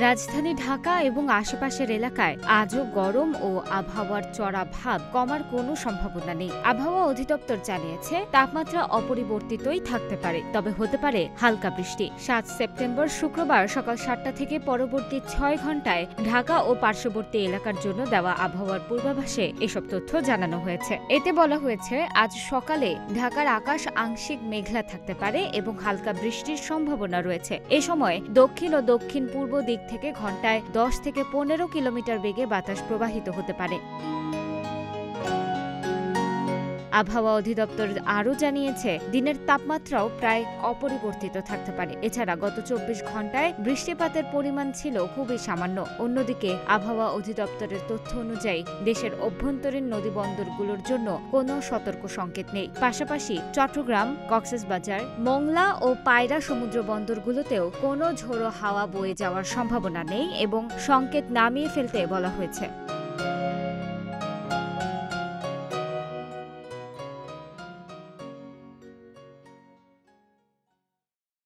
রাজধানী ঢাকা এবং আশেপাশের এলাকায় আজও গরম ও আবহাওয়ার চড়া ভাব কমার কোনো সম্ভাবনা নেই। আবহাওয়া অধিদপ্তর জানিয়েছে তাপমাত্রা অপরিবর্তিতই থাকতে পারে, তবে হতে পারে হালকা বৃষ্টি। 7 সেপ্টেম্বর শুক্রবার সকাল 7টা থেকে পরবর্তী 6 ঘন্টায় ঢাকা ও পার্শ্ববর্তী এলাকার জন্য দেওয়া আবহাওয়ার পূর্বাভাসে এসব তথ্য জানানো হয়েছে। এতে বলা হয়েছে, আজ সকালে ঢাকার আকাশ আংশিক মেঘলা থাকতে পারে এবং হালকা বৃষ্টির সম্ভাবনা রয়েছে। এ সময় দক্ষিণ ও দক্ষিণ পূর্ব দিক থেকে ঘন্টায় 10 থেকে 15 কিলোমিটার বেগে বাতাস প্রবাহিত হতে পারে। আবহাওয়া অধিদপ্তর আরও জানিয়েছে, দিনের তাপমাত্রাও প্রায় অপরিবর্তিত থাকতে পারে। এছাড়া গত 24 ঘন্টায় বৃষ্টিপাতের পরিমাণ ছিল খুবই সামান্য। অন্যদিকে আবহাওয়া অধিদপ্তরের তথ্য অনুযায়ী দেশের অভ্যন্তরীণ নদীবন্দরগুলোর জন্য কোনো সতর্ক সংকেত নেই। পাশাপাশি চট্টগ্রাম, কক্সবাজার, মোংলা ও পায়রা সমুদ্র বন্দরগুলোতেও কোনো ঝোড়ো হাওয়া বয়ে যাওয়ার সম্ভাবনা নেই এবং সংকেত নামিয়ে ফেলতে বলা হয়েছে।